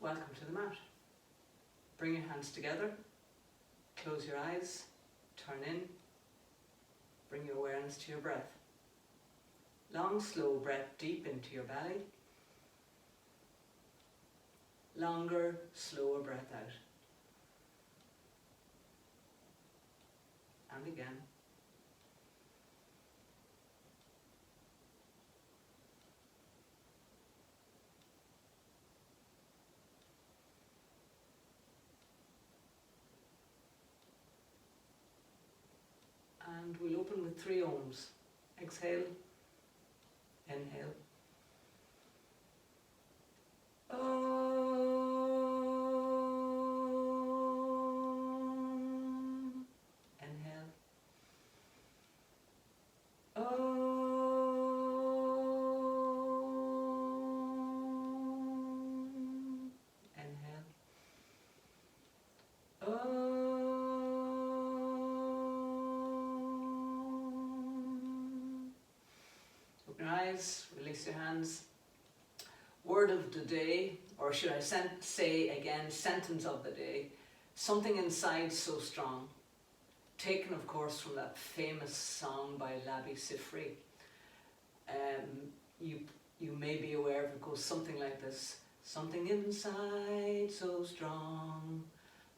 welcome to the mat. Bring your hands together, close your eyes, turn in, bring your awareness to your breath. Long, slow breath deep into your belly. Longer, slower breath out. And again. And we'll open with 3 ohms. Exhale, inhale. Inhale. Inhale. Open your eyes, release your hands. Word of the day, or should I say again, sentence of the day. Something inside so strong. Taken, of course, from that famous song by Labi Siffre. You may be aware of it. It goes something like this. Something inside so strong.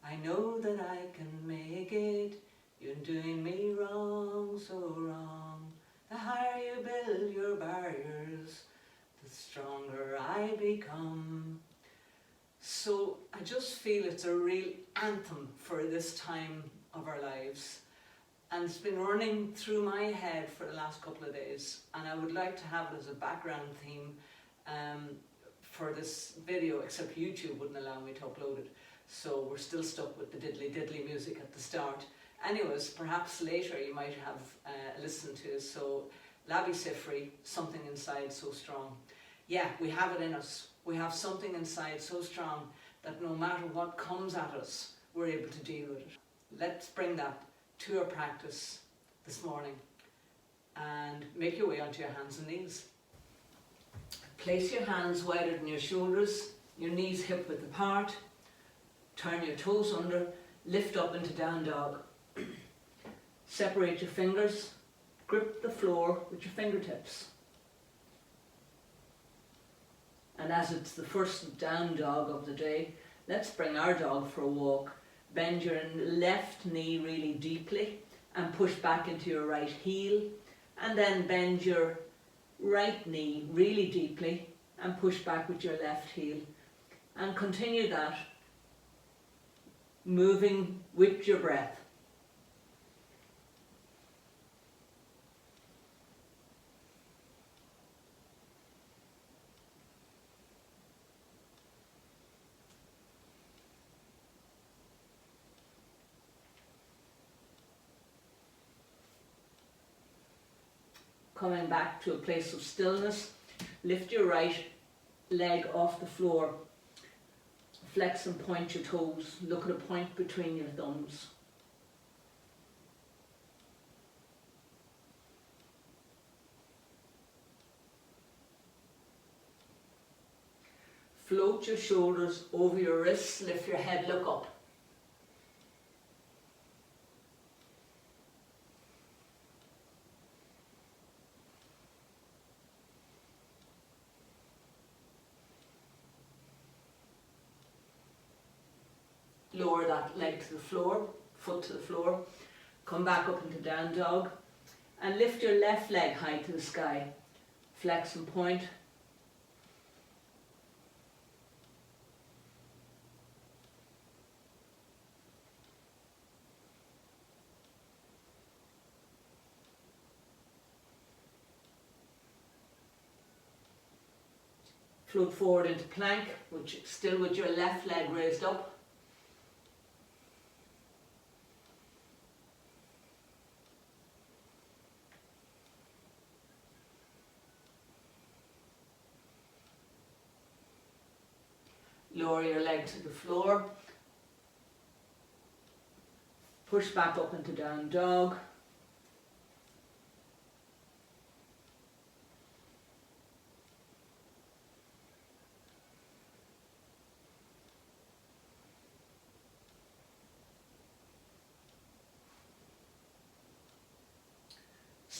I know that I can make it. You're doing me wrong, so wrong. The higher you build your barriers, the stronger I become. So I just feel it's a real anthem for this time of our lives. And it's been running through my head for the last couple of days. And I would like to have it as a background theme for this video, except YouTube wouldn't allow me to upload it. So we're still stuck with the diddly diddly music at the start. Anyways, perhaps later you might have listened to it. So Labi Siffre, something inside so strong. Yeah, we have it in us. We have something inside so strong that no matter what comes at us, we're able to deal with it. Let's bring that to our practice this morning and make your way onto your hands and knees. Place your hands wider than your shoulders, your knees hip width apart. Turn your toes under, lift up into down dog. Separate your fingers, grip the floor with your fingertips. And as it's the first down dog of the day, let's bring our dog for a walk. Bend your left knee really deeply and push back into your right heel. And then bend your right knee really deeply and push back with your left heel. And continue that, moving with your breath. Coming back to a place of stillness, lift your right leg off the floor. Flex and point your toes. Look at a point between your thumbs. Float your shoulders over your wrists, lift your head, look up. Lower that leg to the floor, foot to the floor. Come back up into down dog and lift your left leg high to the sky. Flex and point. Float forward into plank, which still with your left leg raised up. Lower your leg to the floor. Push back up into down dog.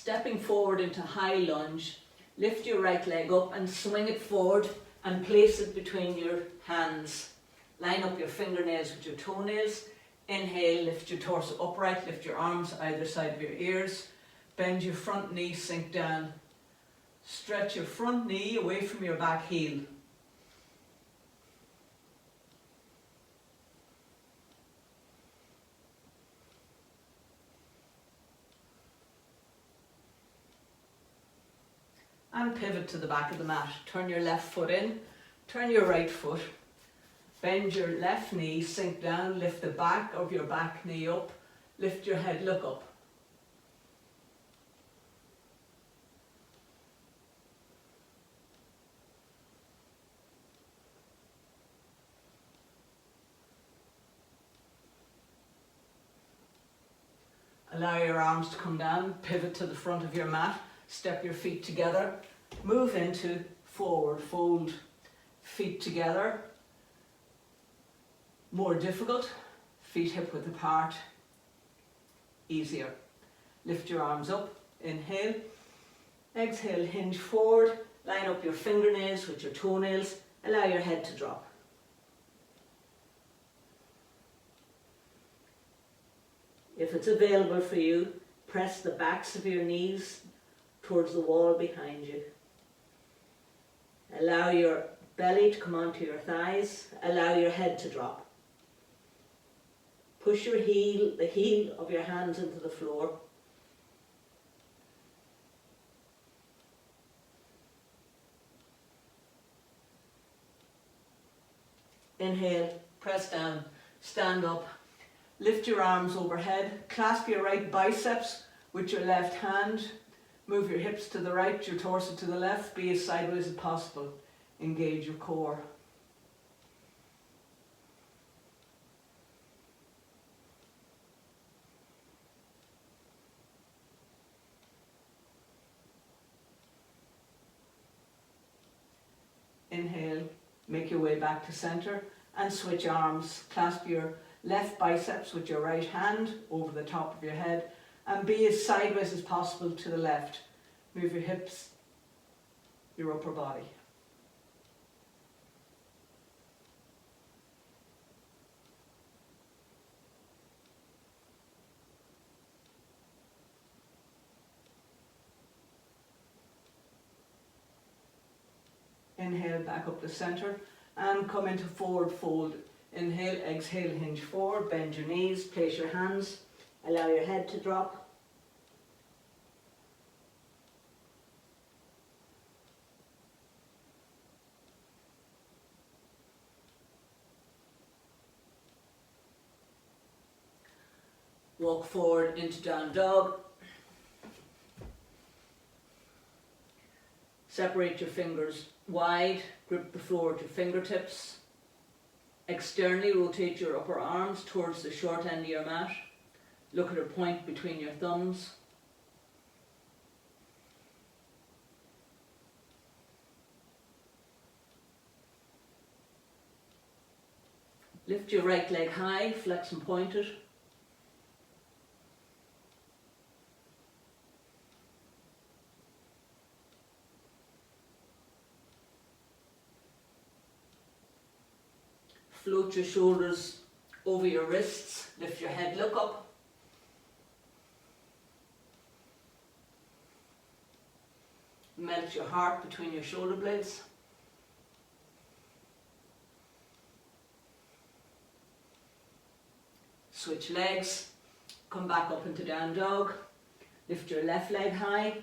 Stepping forward into high lunge, lift your right leg up and swing it forward and place it between your hands. Line up your fingernails with your toenails. Inhale, lift your torso upright, lift your arms either side of your ears. Bend your front knee, sink down. Stretch your front knee away from your back heel. And pivot to the back of the mat. Turn your left foot in, turn your right foot. Bend your left knee, sink down, lift the back of your back knee up, lift your head, look up. Allow your arms to come down, pivot to the front of your mat, step your feet together, move into forward fold, feet together. More difficult, feet hip width apart, easier. Lift your arms up, inhale, exhale, hinge forward, line up your fingernails with your toenails, allow your head to drop. If it's available for you, press the backs of your knees towards the wall behind you. Allow your belly to come onto your thighs, allow your head to drop. Push your heel, the heel of your hands into the floor. Inhale, press down, stand up, lift your arms overhead, clasp your right biceps with your left hand, move your hips to the right, your torso to the left, be as sideways as possible. Engage your core. Inhale, make your way back to center and switch arms. Clasp your left biceps with your right hand over the top of your head and be as sideways as possible to the left. Move your hips, your upper body. Inhale, back up to center and come into forward fold. Inhale, exhale, hinge forward, bend your knees, place your hands, allow your head to drop. Walk forward into down dog. Separate your fingers wide, grip the floor with your fingertips. Externally rotate your upper arms towards the short end of your mat. Look at a point between your thumbs. Lift your right leg high, flex and point it. Float your shoulders over your wrists, lift your head, look up. Melt your heart between your shoulder blades. Switch legs, come back up into down dog. Lift your left leg high.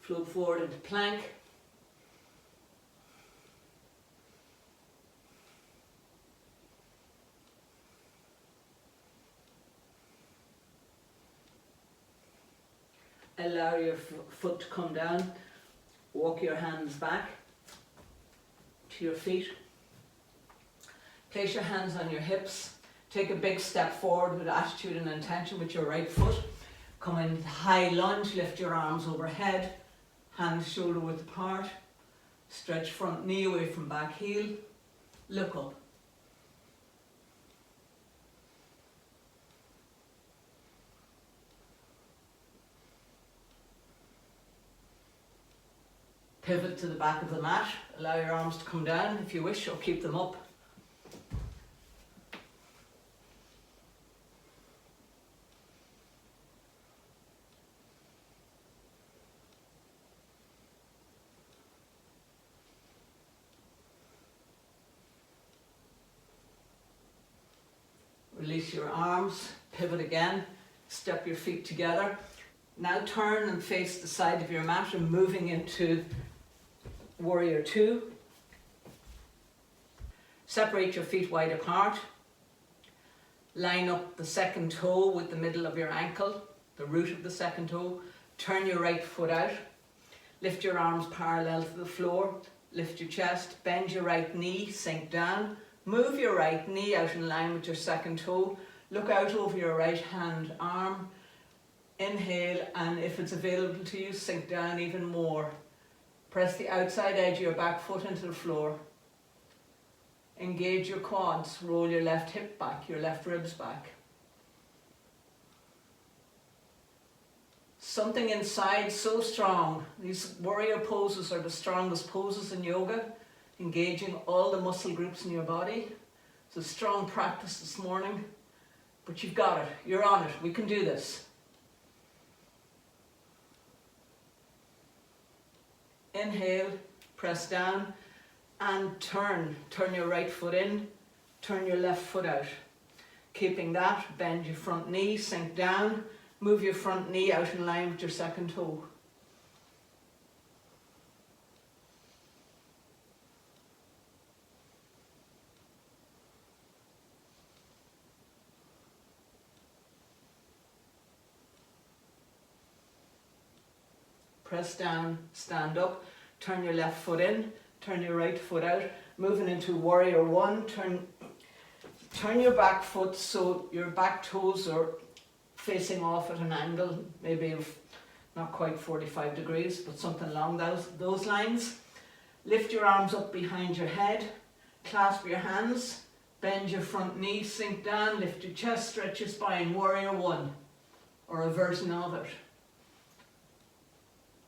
Float forward into plank. Allow your foot to come down. Walk your hands back to your feet. Place your hands on your hips. Take a big step forward with attitude and intention with your right foot. Come in high lunge, lift your arms overhead. Hands shoulder width apart. Stretch front knee away from back heel. Look up. Pivot to the back of the mat. Allow your arms to come down if you wish, or keep them up. Release your arms, pivot again, step your feet together. Now turn and face the side of your mat and moving into Warrior Two. Separate your feet wide apart. Line up the second toe with the middle of your ankle, the root of the second toe. Turn your right foot out. Lift your arms parallel to the floor. Lift your chest, bend your right knee, sink down. Move your right knee out in line with your second toe. Look out over your right hand arm. Inhale, and if it's available to you, sink down even more. Press the outside edge of your back foot into the floor. Engage your quads. Roll your left hip back, your left ribs back. Something inside so strong. These warrior poses are the strongest poses in yoga, engaging all the muscle groups in your body. It's a strong practice this morning, but you've got it. You're on it. We can do this. Inhale, press down and turn. Turn your right foot in, turn your left foot out. Keeping that, bend your front knee, sink down, move your front knee out in line with your second toe. Press down, stand up, turn your left foot in, turn your right foot out, moving into Warrior One. Turn your back foot so your back toes are facing off at an angle, maybe of not quite 45 degrees, but something along those lines. Lift your arms up behind your head, clasp your hands, bend your front knee, sink down, lift your chest, stretch your spine. Warrior One, or a version of it.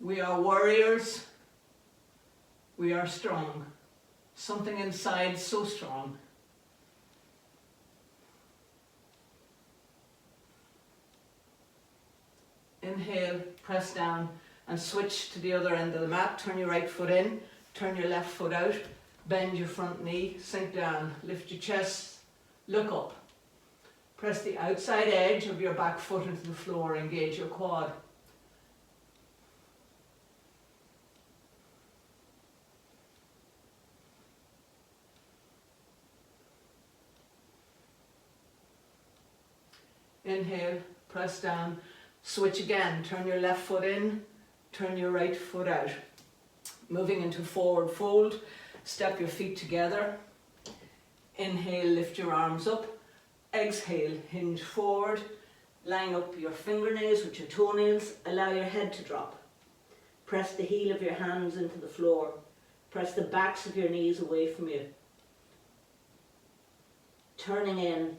We are warriors. We are strong. Something inside so strong. Inhale, press down and switch to the other end of the mat. Turn your right foot in, turn your left foot out, bend your front knee, sink down, lift your chest, look up. Press the outside edge of your back foot into the floor, engage your quad. Inhale, press down, switch again, turn your left foot in, turn your right foot out. Moving into forward fold, step your feet together. Inhale, lift your arms up. Exhale, hinge forward. Line up your fingernails with your toenails. Allow your head to drop. Press the heel of your hands into the floor. Press the backs of your knees away from you. Turning in.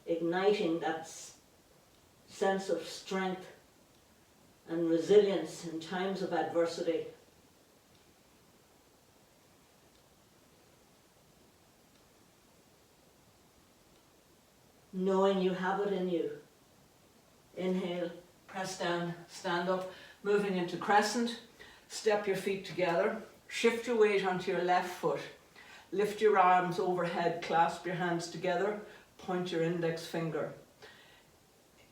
Igniting that sense of strength and resilience in times of adversity. Knowing you have it in you. Inhale, press down, stand up, moving into crescent. Step your feet together. Shift your weight onto your left foot. Lift your arms overhead, clasp your hands together. Point your index finger.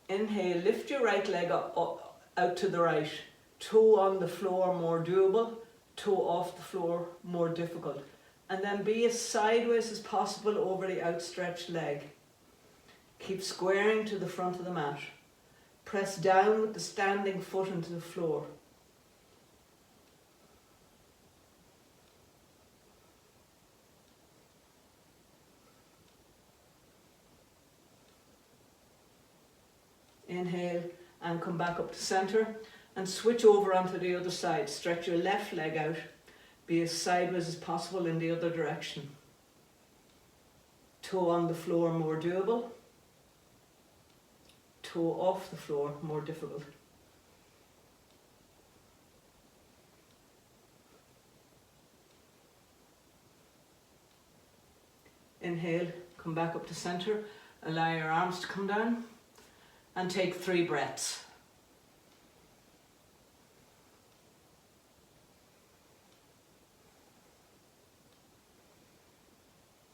Inhale, lift your right leg up, out to the right. Toe on the floor, more doable. Toe off the floor, more difficult. And then be as sideways as possible over the outstretched leg. Keep squaring to the front of the mat. Press down with the standing foot into the floor. Inhale and come back up to center and switch over onto the other side. Stretch your left leg out. Be as sideways as possible in the other direction. Toe on the floor, more doable. Toe off the floor, more difficult. Inhale, come back up to center. Allow your arms to come down and take 3 breaths.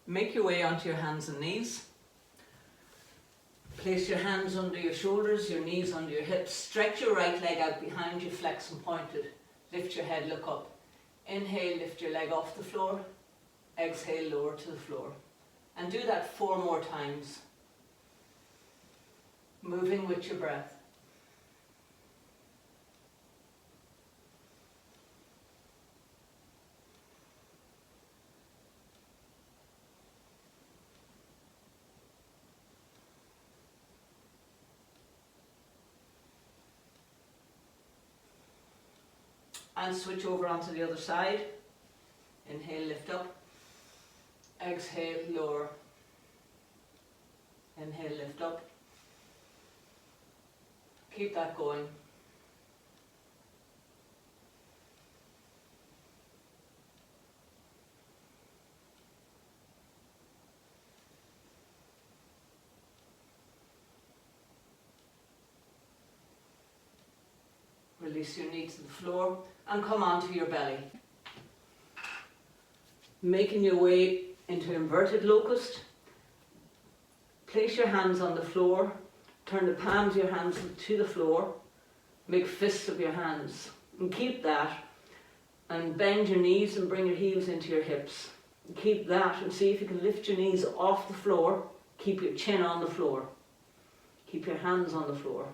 Make your way onto your hands and knees. Place your hands under your shoulders, your knees under your hips. Stretch your right leg out behind you, flex and pointed. Lift your head, look up. Inhale, lift your leg off the floor. Exhale, lower to the floor. And do that 4 more times. Moving with your breath. And switch over onto the other side. Inhale, lift up. Exhale, lower. Inhale, lift up. Keep that going. Release your knee to the floor and come onto your belly. Making your way into inverted locust. Place your hands on the floor. Turn the palms of your hands to the floor. Make fists of your hands. And keep that. And bend your knees and bring your heels into your hips. And keep that and see if you can lift your knees off the floor. Keep your chin on the floor. Keep your hands on the floor.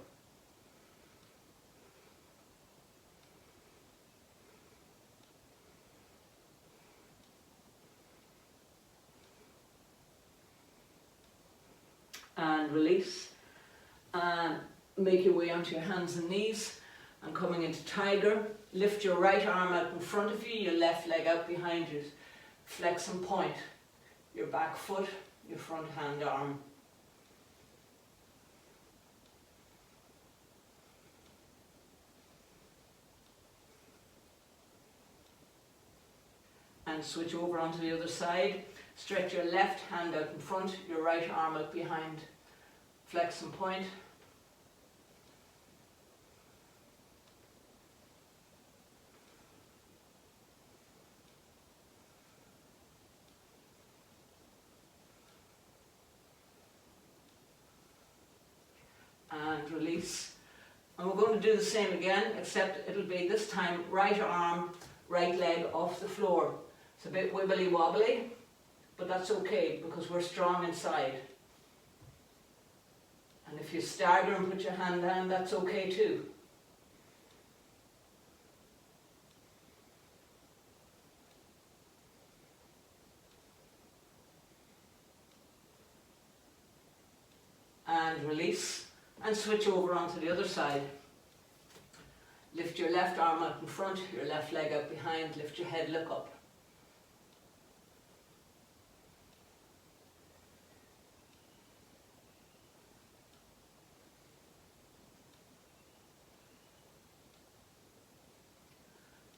And release, and make your way onto your hands and knees, and coming into tiger. Lift your right arm out in front of you, your left leg out behind you. Flex and point your back foot, your front hand, arm. And switch over onto the other side. Stretch your left hand out in front, your right arm out behind. Flex and point. And release. And we're going to do the same again, except it'll be this time right arm, right leg off the floor. It's a bit wibbly wobbly, but that's okay because we're strong inside. And if you stagger and put your hand down, that's okay too. And release, and switch over onto the other side. Lift your left arm out in front, your left leg out behind, lift your head, look up.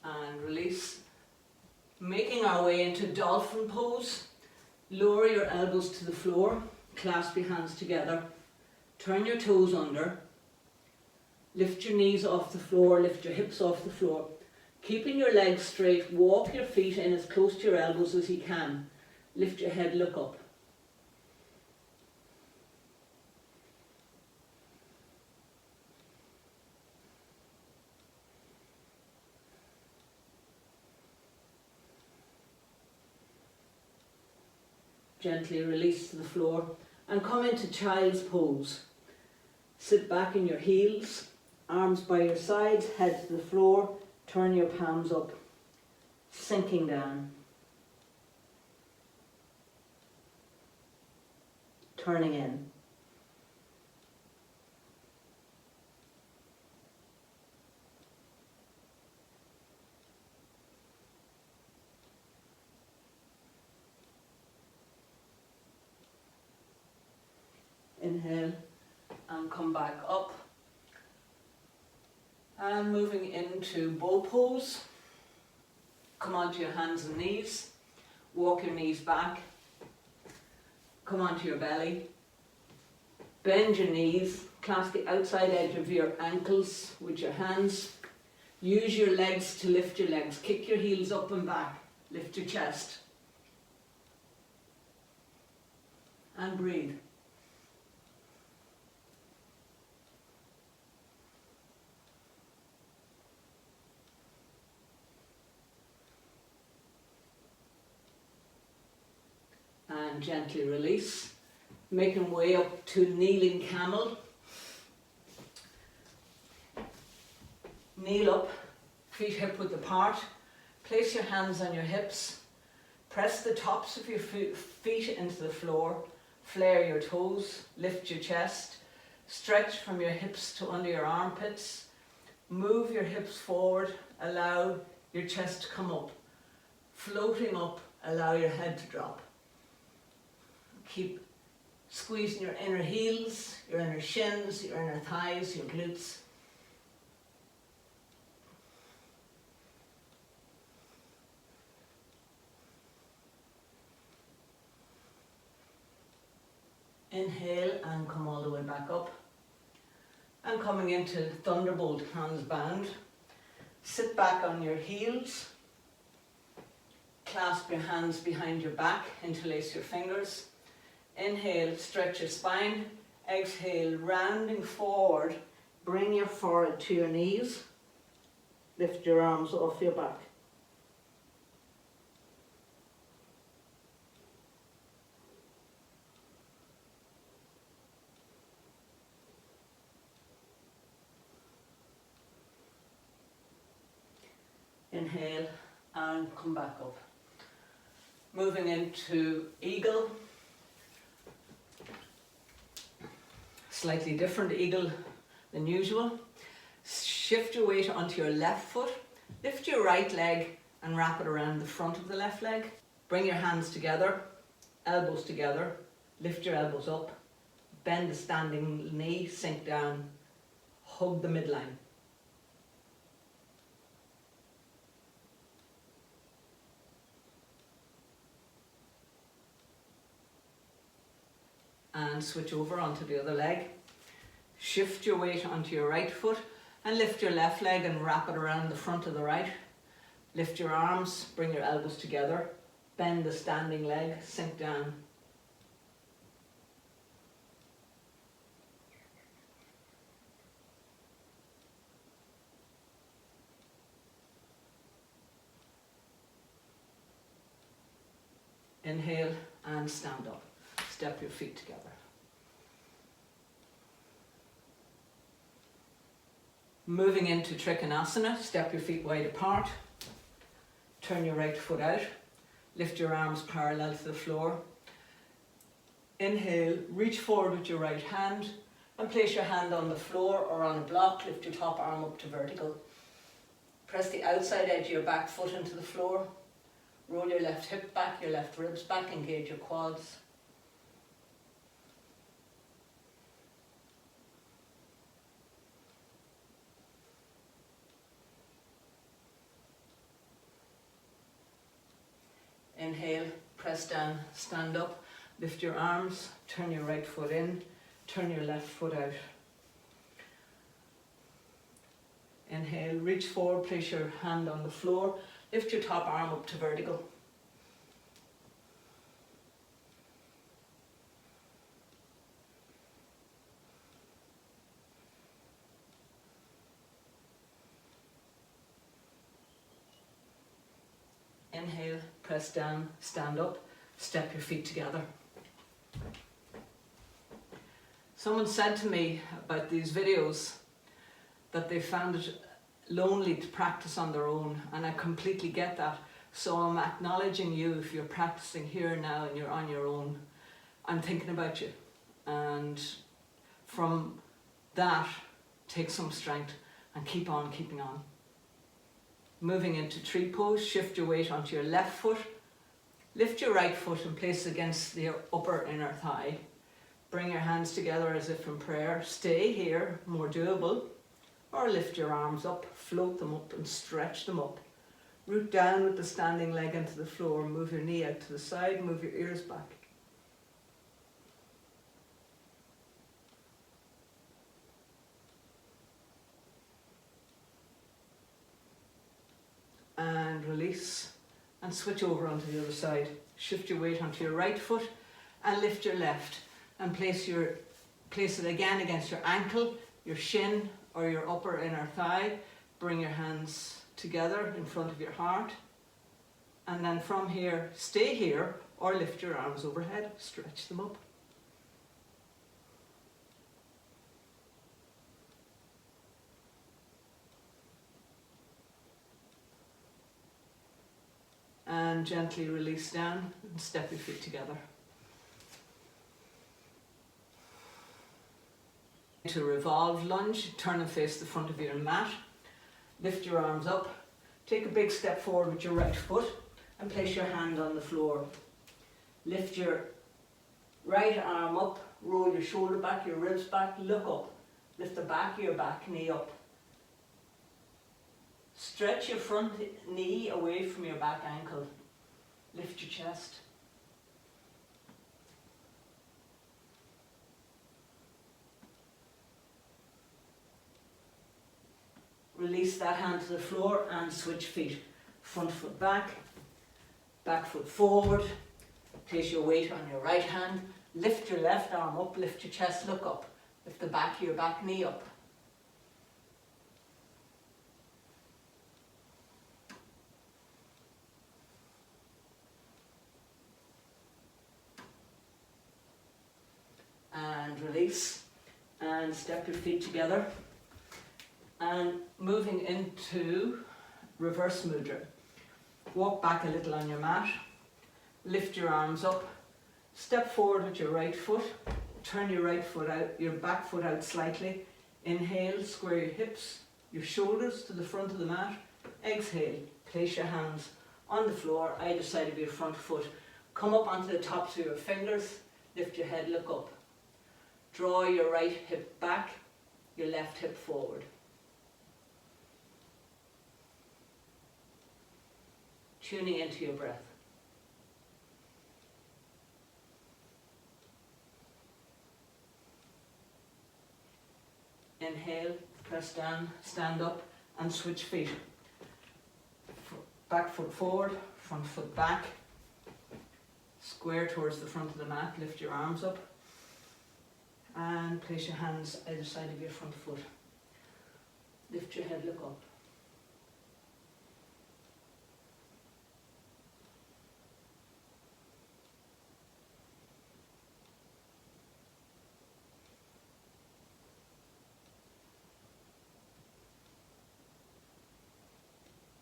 And release. Making our way into dolphin pose. Lower your elbows to the floor, clasp your hands together, turn your toes under, lift your knees off the floor, lift your hips off the floor. Keeping your legs straight, walk your feet in as close to your elbows as you can. Lift your head, look up. Gently release to the floor and come into child's pose. Sit back in your heels, arms by your sides, head to the floor, turn your palms up, sinking down. Turning in. Inhale and come back up. And moving into bow pose. Come onto your hands and knees. Walk your knees back. Come onto your belly. Bend your knees. Clasp the outside edge of your ankles with your hands. Use your legs to lift your legs. Kick your heels up and back. Lift your chest. And breathe. And gently release. Making way up to kneeling camel. Kneel up, feet hip width apart. Place your hands on your hips. Press the tops of your feet into the floor. Flare your toes. Lift your chest. Stretch from your hips to under your armpits. Move your hips forward. Allow your chest to come up. Floating up, allow your head to drop. Keep squeezing your inner heels, your inner shins, your inner thighs, your glutes. Inhale and come all the way back up. And coming into Thunderbolt, hands bound. Sit back on your heels. Clasp your hands behind your back, interlace your fingers. Inhale, stretch your spine. Exhale, rounding forward. Bring your forehead to your knees. Lift your arms off your back. Inhale and come back up. Moving into Eagle. Slightly different eagle than usual. Shift your weight onto your left foot. Lift your right leg and wrap it around the front of the left leg. Bring your hands together, elbows together. Lift your elbows up. Bend the standing knee, sink down. Hug the midline. And switch over onto the other leg. Shift your weight onto your right foot and lift your left leg and wrap it around the front of the right. Lift your arms, bring your elbows together, bend the standing leg, sink down. Inhale and stand up. Step your feet together. Moving into Trikonasana, step your feet wide apart. Turn your right foot out. Lift your arms parallel to the floor. Inhale, reach forward with your right hand and place your hand on the floor or on a block. Lift your top arm up to vertical. Press the outside edge of your back foot into the floor. Roll your left hip back, your left ribs back, engage your quads. Inhale, press down, stand up, lift your arms, turn your right foot in, turn your left foot out. Inhale, reach forward, place your hand on the floor, lift your top arm up to vertical. Inhale, press down, stand up, step your feet together. Someone said to me about these videos that they found it lonely to practice on their own, and I completely get that. So I'm acknowledging you if you're practicing here now and you're on your own. I'm thinking about you, and from that, take some strength and keep on keeping on. Moving into tree pose, shift your weight onto your left foot. Lift your right foot and place it against your upper inner thigh. Bring your hands together as if in prayer. Stay here, more doable. Or lift your arms up, float them up and stretch them up. Root down with the standing leg into the floor. Move your knee out to the side, move your ears back. And release and switch over onto the other side. Shift your weight onto your right foot and lift your left and place it again against your ankle, your shin or your upper inner thigh. Bring your hands together in front of your heart, and then from here stay here or lift your arms overhead, stretch them up. And gently release down and step your feet together. To revolve lunge, turn and face the front of your mat. Lift your arms up. Take a big step forward with your right foot and place your hand on the floor. Lift your right arm up, roll your shoulder back, your ribs back, look up. Lift the back of your back knee up. Stretch your front knee away from your back ankle. Lift your chest. Release that hand to the floor and switch feet. Front foot back, back foot forward. Place your weight on your right hand. Lift your left arm up, lift your chest, look up. Lift the back of your back knee up. And release. And step your feet together. And moving into reverse mudra. Walk back a little on your mat. Lift your arms up. Step forward with your right foot. Turn your right foot out, your back foot out slightly. Inhale, square your hips, your shoulders to the front of the mat. Exhale, place your hands on the floor, either side of your front foot. Come up onto the tops of your fingers. Lift your head, look up. Draw your right hip back, your left hip forward. Tuning into your breath. Inhale, press down, stand up and switch feet. Back foot forward, front foot back. Square towards the front of the mat, lift your arms up. And place your hands either side of your front foot. Lift your head, look up.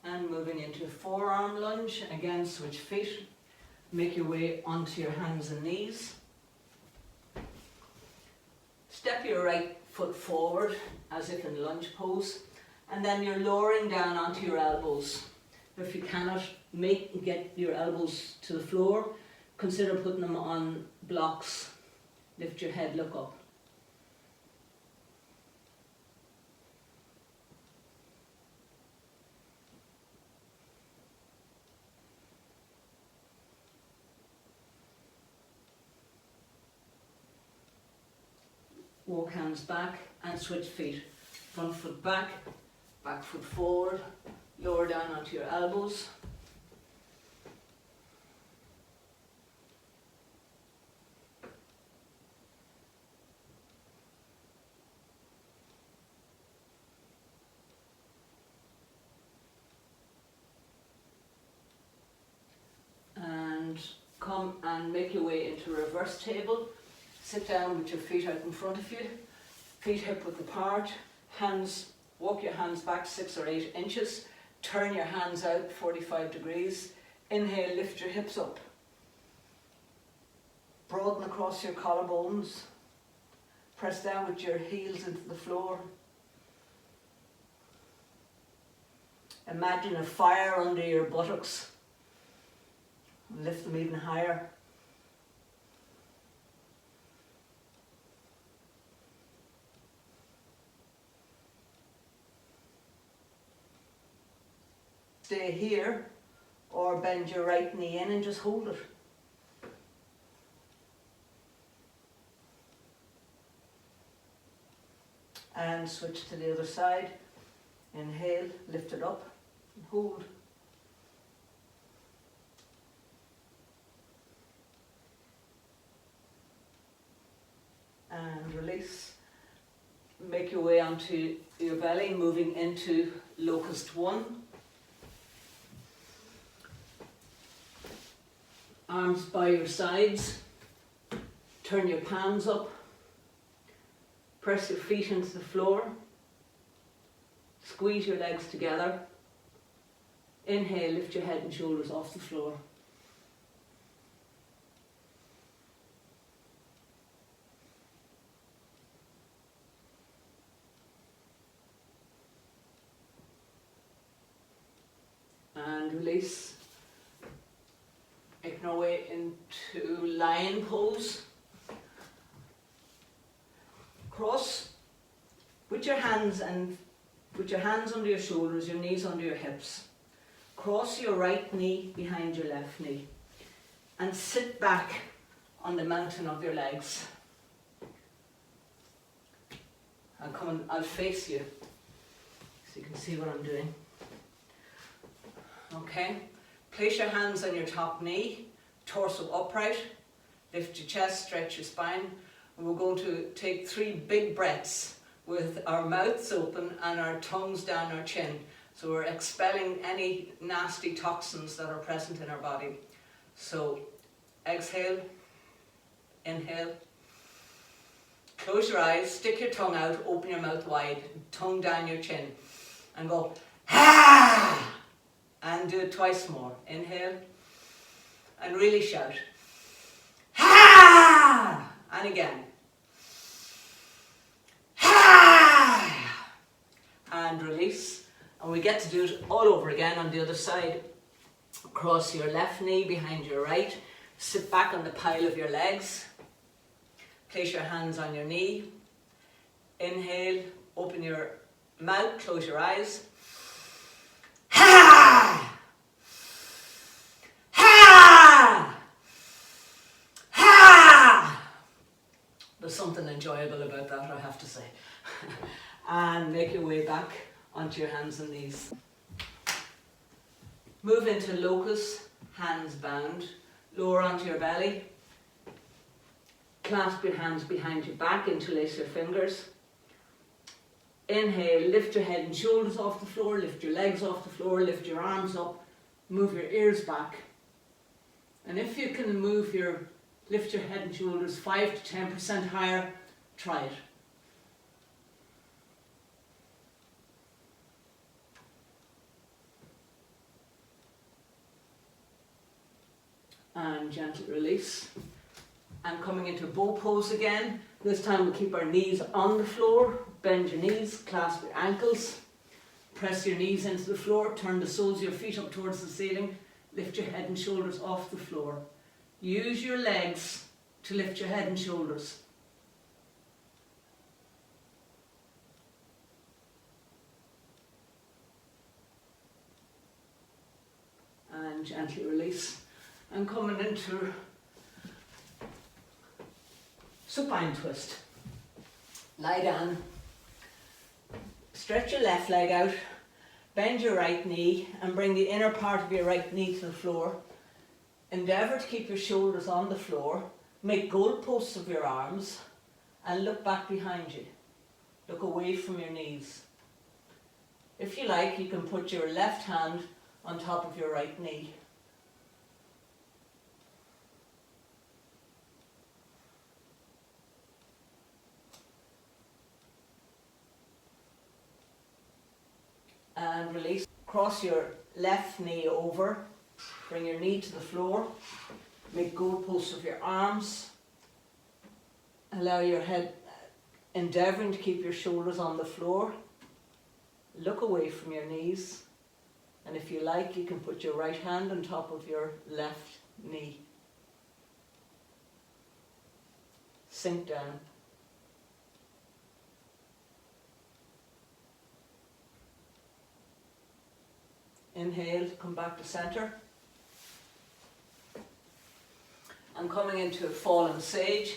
And moving into forearm lunge, again switch feet, make your way onto your hands and knees. Step your right foot forward as if in lunge pose, and then you're lowering down onto your elbows. If you cannot get your elbows to the floor, consider putting them on blocks. Lift your head, look up. Walk hands back and switch feet. Front foot back, back foot forward, lower down onto your elbows. And come and make your way into reverse table. Sit down with your feet out in front of you, feet hip width apart, hands, walk your hands back 6 or 8 inches, turn your hands out 45 degrees, inhale, lift your hips up, broaden across your collarbones, press down with your heels into the floor. Imagine a fire under your buttocks, lift them even higher. Stay here or bend your right knee in and just hold it. And switch to the other side. Inhale, lift it up and hold. And release. Make your way onto your belly, moving into locust 1. Arms by your sides. Turn your palms up. Press your feet into the floor. Squeeze your legs together. Inhale, lift your head and shoulders off the floor. And release. Making our way into lion pose. Cross. Put your hands under your shoulders, your knees under your hips. Cross your right knee behind your left knee. And sit back on the mountain of your legs. I'll face you so you can see what I'm doing. Okay, place your hands on your top knee, torso upright, lift your chest, stretch your spine, and we're going to take 3 big breaths with our mouths open and our tongues down our chin. So we're expelling any nasty toxins that are present in our body. So exhale, inhale, close your eyes, stick your tongue out, open your mouth wide, tongue down your chin, and go, ha! And do it twice more. Inhale. And really shout. Ha! And again. Ha! And release. And we get to do it all over again on the other side. Cross your left knee behind your right. Sit back on the pile of your legs. Place your hands on your knee. Inhale. Open your mouth. Close your eyes. Ha! Ha! Ha! There's something enjoyable about that, I have to say. And make your way back onto your hands and knees. Move into locust, hands bound. Lower onto your belly. Clasp your hands behind your back, interlace your fingers. Inhale, lift your head and shoulders off the floor, lift your legs off the floor, lift your arms up, move your ears back. And if you can lift your head and shoulders 5 to 10% higher, try it. And gently release. And coming into bow pose again. This time we'll keep our knees on the floor. Bend your knees, clasp your ankles. Press your knees into the floor. Turn the soles of your feet up towards the ceiling. Lift your head and shoulders off the floor. Use your legs to lift your head and shoulders. And gently release. And coming into supine twist. Lie down. Stretch your left leg out. Bend your right knee and bring the inner part of your right knee to the floor. Endeavour to keep your shoulders on the floor. Make goalposts of your arms and look back behind you. Look away from your knees. If you like, you can put your left hand on top of your right knee. And release. Cross your left knee over. Bring your knee to the floor. Make goalposts of your arms. Allow your head, endeavouring to keep your shoulders on the floor. Look away from your knees. And if you like, you can put your right hand on top of your left knee. Sink down. Inhale, come back to centre. And coming into a fallen sage.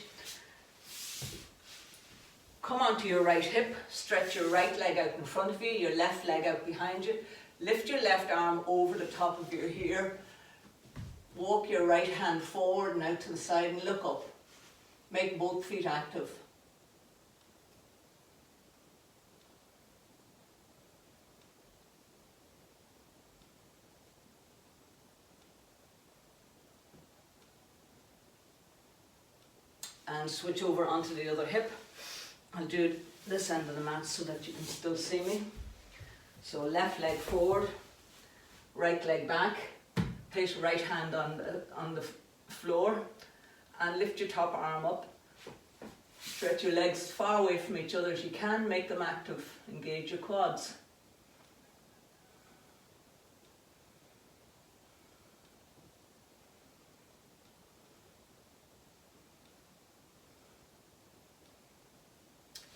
Come onto your right hip, stretch your right leg out in front of you, your left leg out behind you. Lift your left arm over the top of your ear. Walk your right hand forward and out to the side and look up. Make both feet active. And switch over onto the other hip. I'll do this end of the mat so that you can still see me. So left leg forward, right leg back. Place your right hand on the floor and lift your top arm up. Stretch your legs as far away from each other as you can. Make them active. Engage your quads.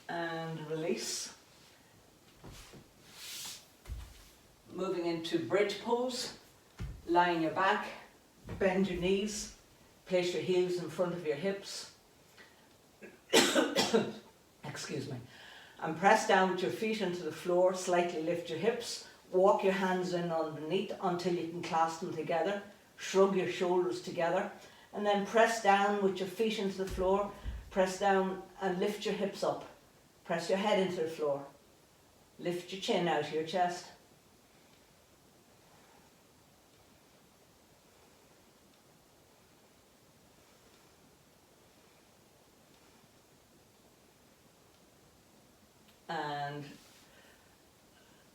And release. Moving into bridge pose. Lie on your back, bend your knees, place your heels in front of your hips. Excuse me. And press down with your feet into the floor, slightly lift your hips, walk your hands in underneath until you can clasp them together, shrug your shoulders together, and then press down with your feet into the floor, press down and lift your hips up. Press your head into the floor. Lift your chin out of your chest.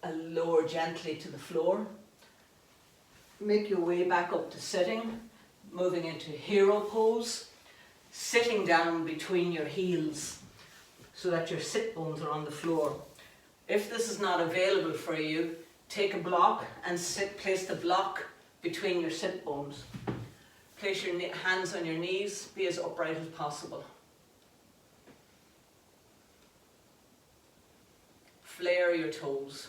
And lower gently to the floor. Make your way back up to sitting, moving into hero pose, sitting down between your heels so that your sit bones are on the floor. If this is not available for you, take a block and place the block between your sit bones. Place your hands on your knees, be as upright as possible. Flare your toes.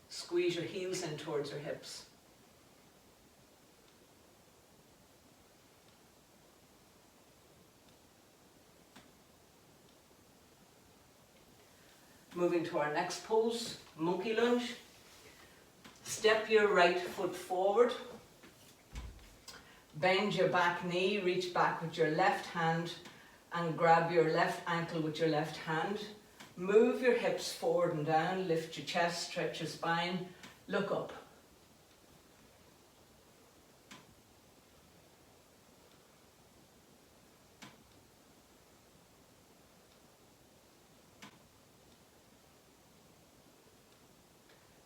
Squeeze your heels in towards your hips. Moving to our next pose, monkey lunge. Step your right foot forward. Bend your back knee, reach back with your left hand and grab your left ankle with your left hand. Move your hips forward and down, lift your chest, stretch your spine, look up.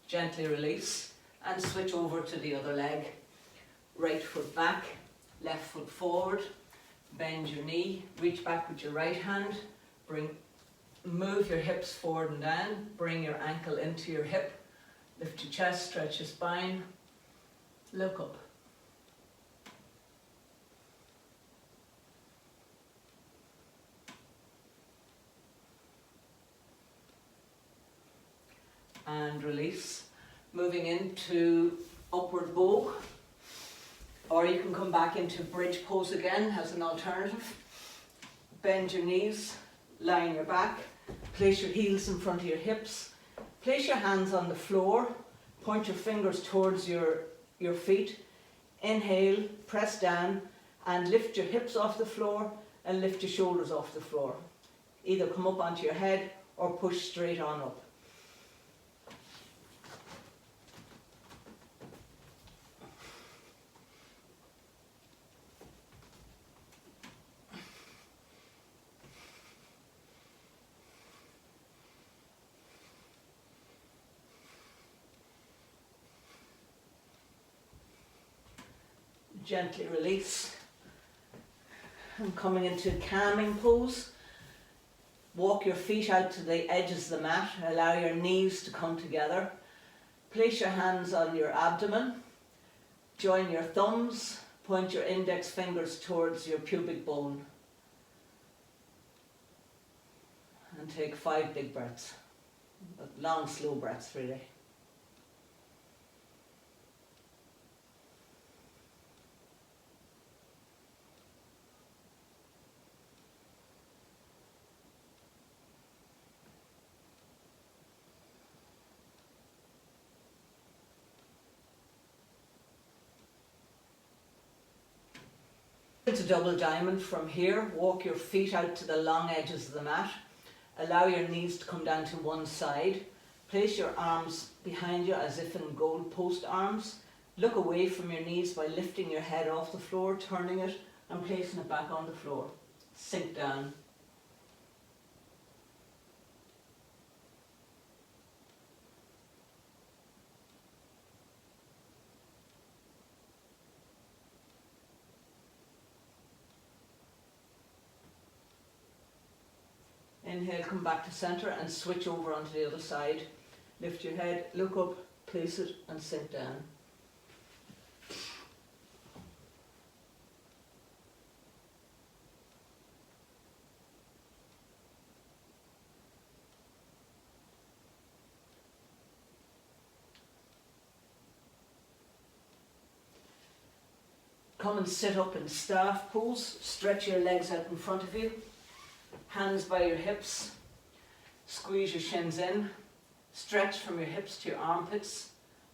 Gently release and switch over to the other leg. Right foot back, left foot forward, bend your knee, reach back with your right hand, move your hips forward and down, bring your ankle into your hip, lift your chest, stretch your spine, look up. And release. Moving into upward bow, or you can come back into bridge pose again as an alternative. Bend your knees, lie on your back, place your heels in front of your hips, place your hands on the floor, point your fingers towards your feet. Inhale, press down and lift your hips off the floor and lift your shoulders off the floor. Either come up onto your head or push straight on up. Gently release and coming into calming pose. Walk your feet out to the edges of the mat, allow your knees to come together. Place your hands on your abdomen, join your thumbs, point your index fingers towards your pubic bone and take 5 big breaths, but long slow breaths really. it's a double diamond. From here, walk your feet out to the long edges of the mat. Allow your knees to come down to one side. Place your arms behind you as if in goalpost arms. Look away from your knees by lifting your head off the floor, turning it and placing it back on the floor. Sink down. Inhale, come back to centre and switch over onto the other side. Lift your head, look up, place it and sink down. Come and sit up in staff pose. Stretch your legs out in front of you. Hands by your hips. Squeeze your shins in. Stretch from your hips to your armpits.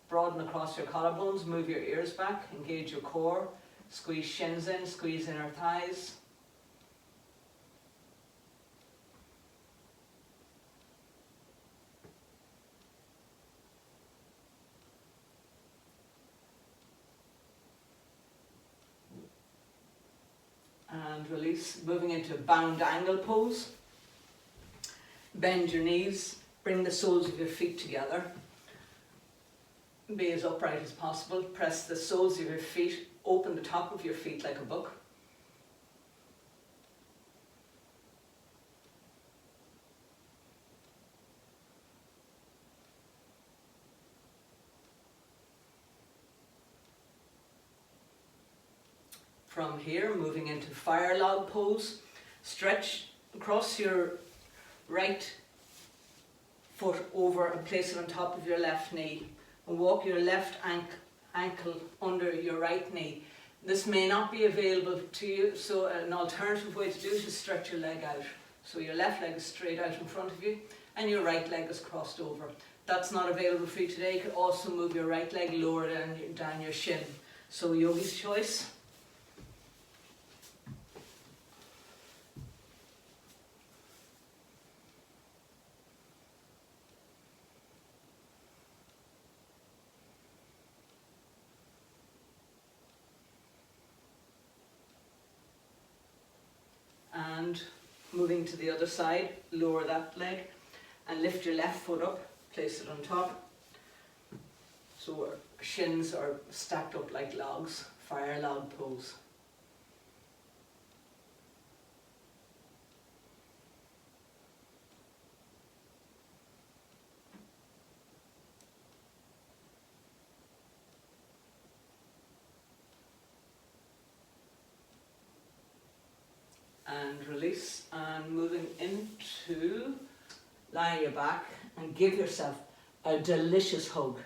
Broaden across your collarbones. Move your ears back. Engage your core. Squeeze shins in. Squeeze inner thighs. And release, moving into bound angle pose. Bend your knees, bring the soles of your feet together. Be as upright as possible. Press the soles of your feet, open the top of your feet like a book. From here, moving into fire log pose, stretch across your right foot over and place it on top of your left knee. And walk your left ankle under your right knee. This may not be available to you, so an alternative way to do it is stretch your leg out. So your left leg is straight out in front of you and your right leg is crossed over. That's not available for you today. You could also move your right leg lower down your shin. So yogi's choice. And moving to the other side, lower that leg and lift your left foot up, place it on top. So our shins are stacked up like logs, fire log pose. And release, and moving into lie your back and give yourself a delicious hug.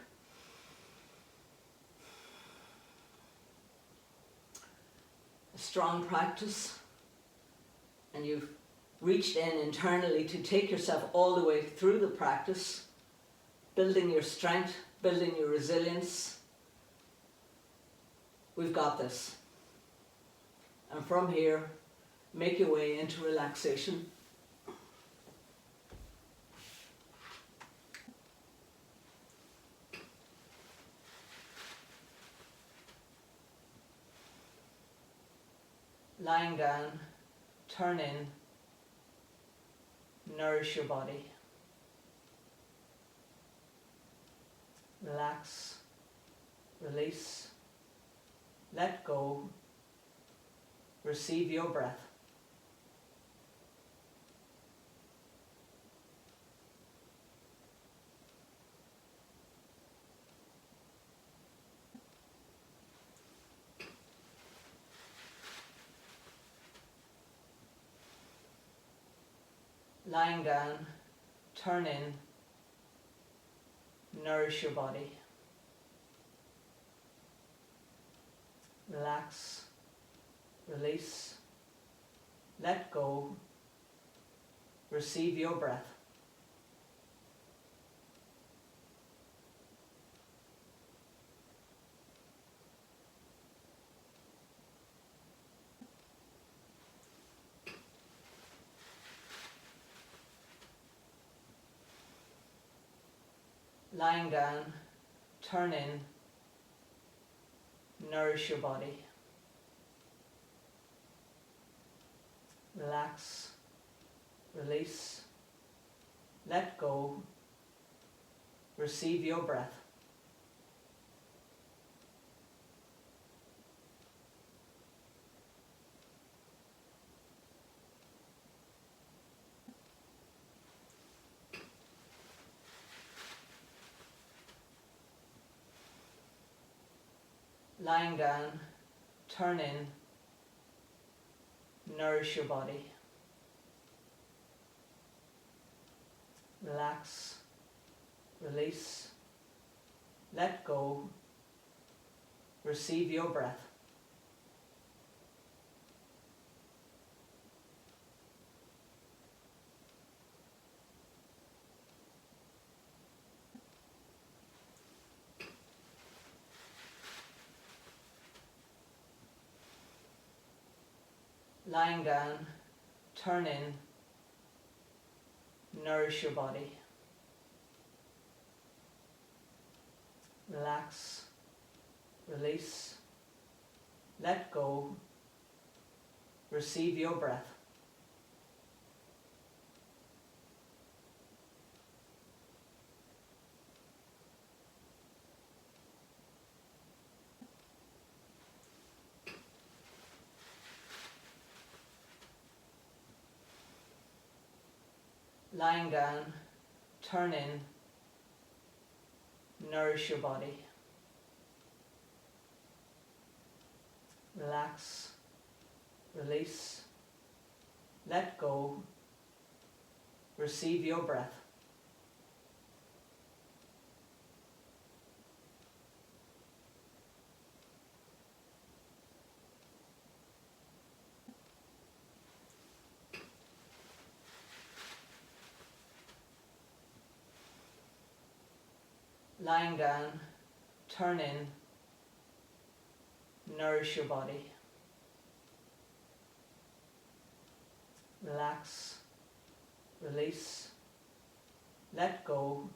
A strong practice, and you've reached in internally to take yourself all the way through the practice, building your strength, building your resilience. We've got this. And from here, make your way into relaxation. Lying down, turn in, nourish your body. Relax, release, let go, receive your breath. Lying down, turn in, nourish your body. Relax, release, let go, receive your breath. Lying down, turn in, nourish your body. Relax, release, let go, receive your breath. Lying down, turn in, nourish your body. Relax, release, let go, receive your breath. Lying down, turn in, nourish your body. Relax, release, let go, receive your breath. Lying down, turn in, nourish your body. Relax, release, let go, receive your breath. Lying down, turn in, nourish your body. Relax, release, let go,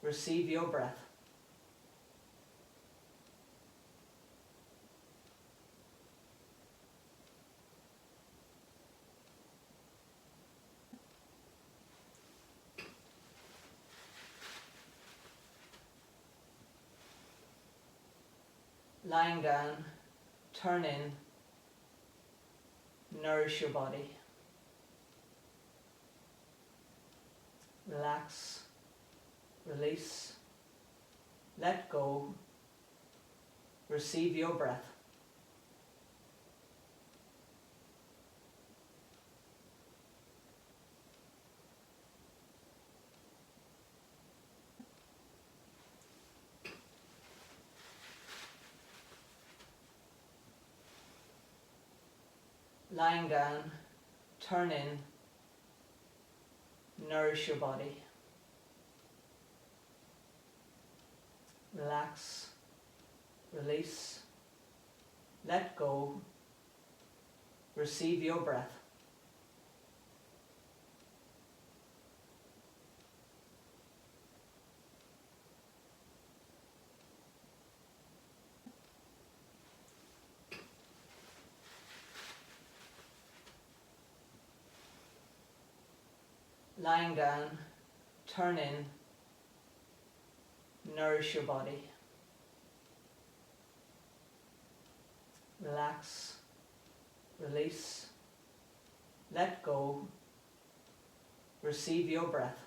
receive your breath. Lying down, turn in, nourish your body. Relax, release, let go, receive your breath. Lying down, turn in, nourish your body. Relax, release, let go, receive your breath. Lying down, turn in, nourish your body. Relax, release, let go, receive your breath.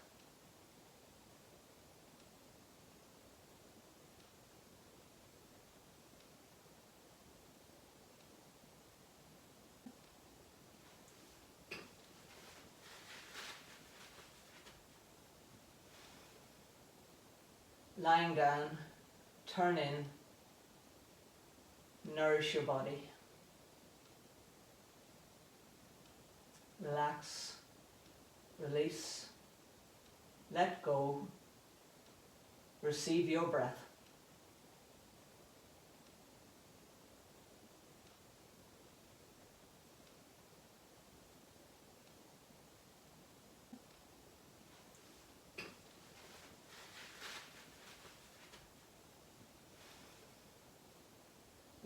Lying down, turn in, nourish your body. Relax, release, let go, receive your breath.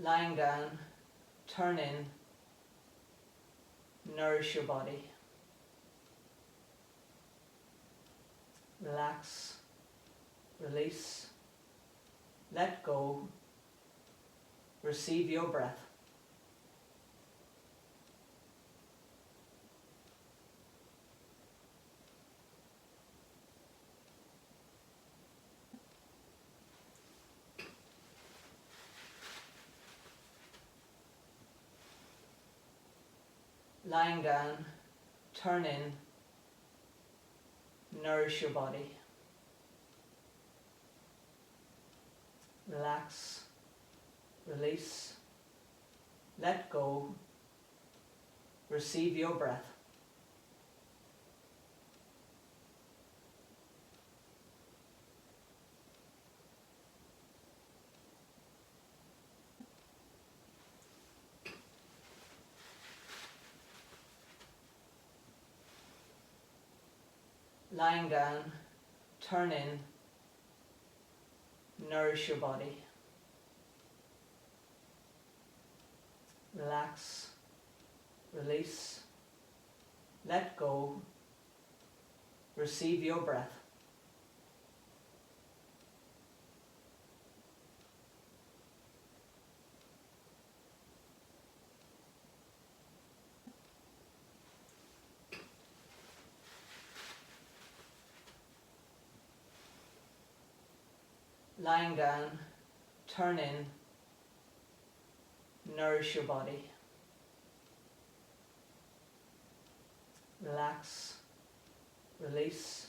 Lying down, turn in, nourish your body. Relax, release, let go, receive your breath. Lying down, turn in, nourish your body. Relax, release, let go, receive your breath. Lying down, turn in, nourish your body. Relax, release, let go, receive your breath. Lying down, turn in, nourish your body. Relax, release,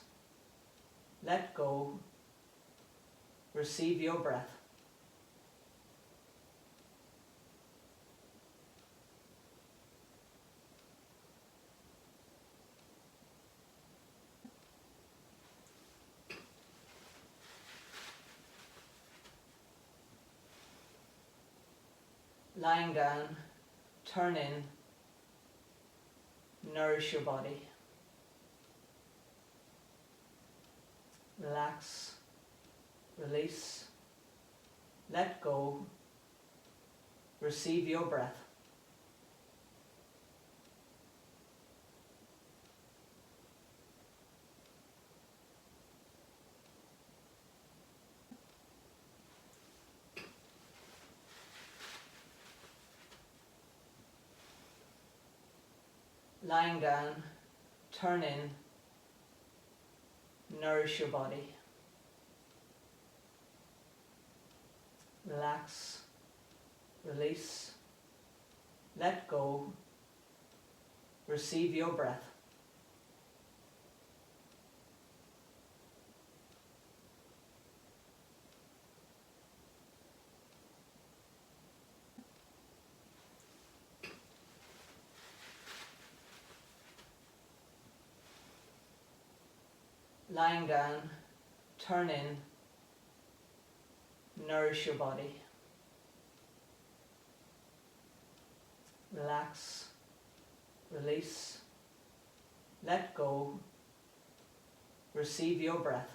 let go, receive your breath. Lying down, turn in, nourish your body. Relax, release, let go, receive your breath. Lying down, turn in, nourish your body. Relax, release, let go, receive your breath. Lying down, turn in, nourish your body. Relax, release, let go, receive your breath.